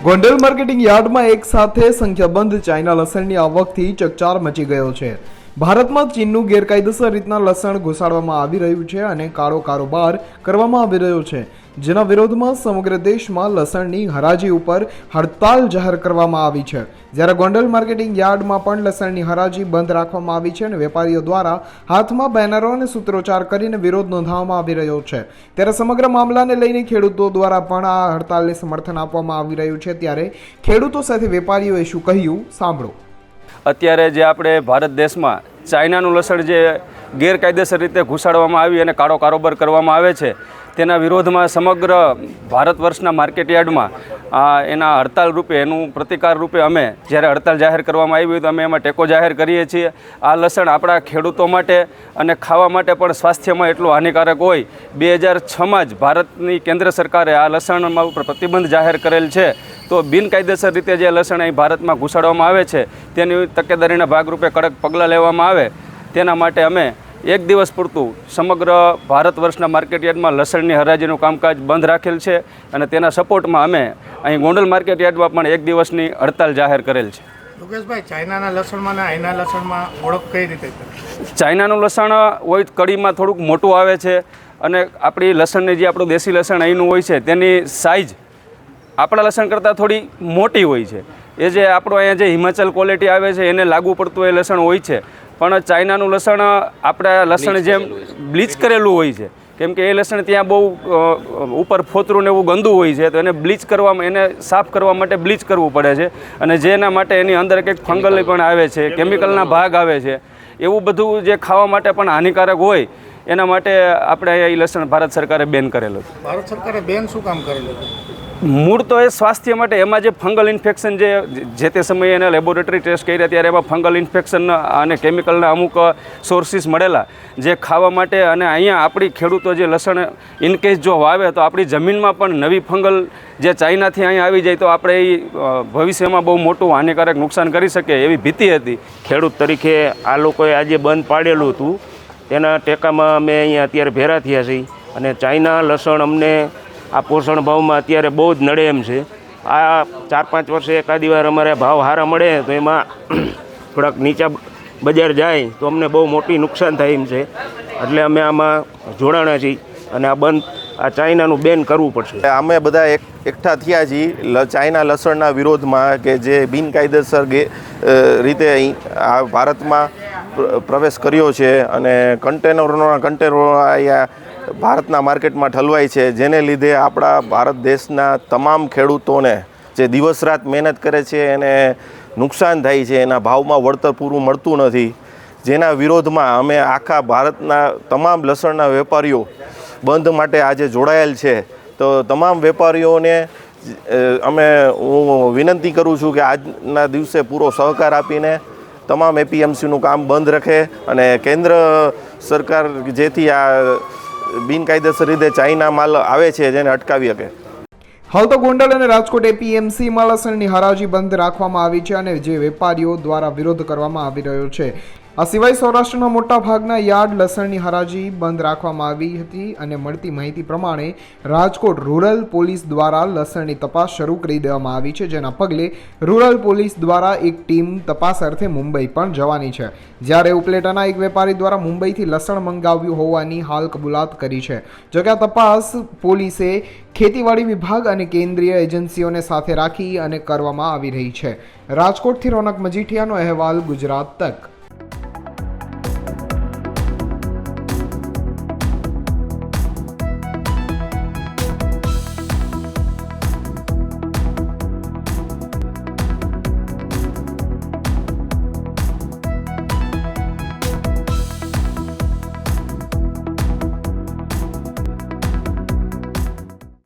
Gondal marketing યાર્ડમાં એક સાથે સંખ્યાબંધ ચાઇના લસણની આવકથી ચકચાર મચી ગયો છે। ભારતમાં ચીનનું ગેરકાયદેસર રીતના લસણ ઘુસાડવામાં આવી રહ્યું છે અને કાળો કારોબાર કરવામાં આવી રહ્યો છે, જેના વિરોધમાં સમગ્ર દેશમાં લસણની હરાજી ઉપર હડતાલ જાહેર કરવામાં આવી છે। જ્યારે ગોંડલ માર્કેટિંગ યાર્ડમાં પણ લસણની હરાજી બંધ રાખવામાં આવી છે અને વેપારીઓ દ્વારા હાથમાં બેનરો અને સૂત્રોચ્ચાર કરીને વિરોધ નોંધાવવામાં આવી રહ્યો છે। ત્યારે સમગ્ર મામલાને લઈને ખેડૂતો દ્વારા પણ આ હડતાલને સમર્થન આપવામાં આવી રહ્યું છે। ત્યારે ખેડૂતો સાથે વેપારીઓએ શું કહ્યું સાંભળો। અત્યારે જે આપણે ભારત દેશમાં ચાઇનાનું લસણ જે ગેરકાયદેસર રીતે ઘુસાડવામાં આવી અને કાળો કારોબાર કરવામાં આવે છે, તેના વિરોધમાં સમગ્ર ભારત વર્ષના માર્કેટ યાર્ડમાં એના હડતાલ રૂપે, એનું પ્રતિકાર રૂપે અમે જ્યારે હડતાલ જાહેર કરવામાં આવી તો અમે એમાં ટેકો જાહેર કરીએ છીએ। આ લસણ આપણા ખેડૂતો માટે અને ખાવા માટે પણ સ્વાસ્થ્યમાં એટલું હાનિકારક હોય। 2006માં જ ભારતની કેન્દ્ર સરકારે આ લસણમાં ઉપર પ્રતિબંધ જાહેર કરેલ છે, તો બિનકાયદેસર રીતે જે લસણ અહીં ભારતમાં ઘુસાડવામાં આવે છે તેની તકેદારીના ભાગરૂપે કડક પગલાં લેવામાં આવે, તેના માટે અમે એક દિવસ પૂરતું સમગ્ર ભારત વર્ષના માર્કેટ યાર્ડમાં લસણની હરાજીનું કામકાજ બંધ રાખેલ છે અને તેના સપોર્ટમાં અમે અહીં ગોંડલ માર્કેટ યાર્ડમાં પણ એક દિવસની હડતાલ જાહેર કરેલ છે। યોગેશભાઈ, ચાઇનાના લસણમાં અને અહીંના લસણમાં ઓળખ કઈ રીતે? ચાઇનાનું લસણ હોય કડીમાં થોડુંક મોટું આવે છે અને આપણી લસણની જે આપણું દેશી લસણ અહીંનું હોય છે તેની સાઇઝ આપણા લસણ કરતાં થોડી મોટી હોય છે। એ જે આપણું અહીંયા જે હિમાચલ ક્વોલિટી આવે છે એને લાગુ પડતું એ લસણ હોય છે, પણ ચાઇનાનું લસણ આપણા લસણ જેમ બ્લીચ કરેલું હોય છે, કેમ કે એ લસણ ત્યાં બહુ ઉપર ફોતરું ને એવું ગંદુ હોય છે, તો એને બ્લીચ કરવામાં, એને સાફ કરવા માટે બ્લીચ કરવું પડે છે અને જેના માટે એની અંદર કંઈક ફંગલ પણ આવે છે, કેમિકલના ભાગ આવે છે, એવું બધું જે ખાવા માટે પણ હાનિકારક હોય, એના માટે આપણે એ લસણ ભારત સરકારે બેન કરેલું હતું। ભારત સરકારે બેન શું કામ કરેલું હતું? મૂળ તો એ સ્વાસ્થ્ય માટે, એમાં જે ફંગલ ઇન્ફેક્શન જે તે સમયે એને લેબોરેટરી ટેસ્ટ કર્યા ત્યારે એમાં ફંગલ ઇન્ફેક્શન અને કેમિકલના અમુક સોર્સિસ મળેલા, જે ખાવા માટે અને અહીંયા આપણી ખેડૂતો જે લસણ ઇનકેસ જો વાવે તો આપણી જમીનમાં પણ નવી ફંગલ જે ચાઇનાથી અહીંયા આવી જાય તો આપણે એ ભવિષ્યમાં બહુ મોટું હાનિકારક નુકસાન કરી શકે એવી ભીતિ હતી। ખેડૂત તરીકે આ લોકોએ આજે બંધ પાડેલું હતું, તેના ટેકામાં અમે અહીંયા અત્યારે ભેરા થયા છીએ અને ચાઇના લસણ અમને આ પોષણ ભાવમાં અત્યારે બહુ જ નડે એમ છે। આ 4-5 વર્ષે એકાદી વાર અમારે ભાવ સારા મળે તો એમાં થોડાક નીચા બજાર જાય તો અમને બહુ મોટી નુકસાન થાય એમ છે, એટલે અમે આમાં જોડાણા છીએ અને આ બંધ, આ ચાઇનાનું બેન કરવું પડશે। અમે બધા એકઠા થયા છીએ ચાઇના લસણના વિરોધમાં કે જે બિનકાયદેસર રીતે આ ભારતમાં પ્રવેશ કર્યો છે અને કન્ટેનરોના કન્ટેનરો અહીંયા ભારતના માર્કેટમાં ઠલવાય છે, જેને લીધે આપણા ભારત દેશના તમામ ખેડૂતોને જે દિવસ રાત મહેનત કરે છે એને નુકસાન થાય છે, એના ભાવમાં વળતર પૂરું મળતું નથી, જેના વિરોધમાં અમે આખા ભારતના તમામ લસણના વેપારીઓ બંધ માટે આજે જોડાયેલ છે। તો તમામ વેપારીઓને હું વિનંતી કરું છું કે આજના દિવસે પૂરો સહકાર આપીને તમામ એપીએમસીનું કામ બંધ રાખે અને કેન્દ્ર સરકાર જેથી આ બિનકાયદેસર રીતે ચાઇના માલ આવે છે જેને અટકાવી શકે। હાલ તો ગોંડલ અને રાજકોટ એપીએમસીમાં લસણની હરાજી બંધ રાખવામાં આવી છે અને જે વેપારીઓ દ્વારા વિરોધ કરવામાં આવી રહ્યો છે। આ સિવાય સૌરાષ્ટ્રના મોટા ભાગના યાર્ડ લસણની હરાજી બંધ રાખવામાં આવી હતી અને મળતી માહિતી પ્રમાણે રાજકોટ રૂરલ પોલીસ દ્વારા લસણની તપાસ શરૂ કરી દેવામાં આવી છે, જેના પગલે રૂરલ પોલીસ દ્વારા એક ટીમ તપાસ અર્થે મુંબઈ પણ જવાની છે। જ્યારે ઉપલેટાના એક વેપારી દ્વારા મુંબઈથી લસણ મંગાવ્યું હોવાની હાલ કબૂલાત કરી છે। જોકે આ તપાસ પોલીસે ખેતીવાડી વિભાગ અને કેન્દ્રીય એજન્સીઓને સાથે રાખી અને કરવામાં આવી રહી છે। રાજકોટથી રોનક મજીઠિયાનો અહેવાલ, ગુજરાત તક।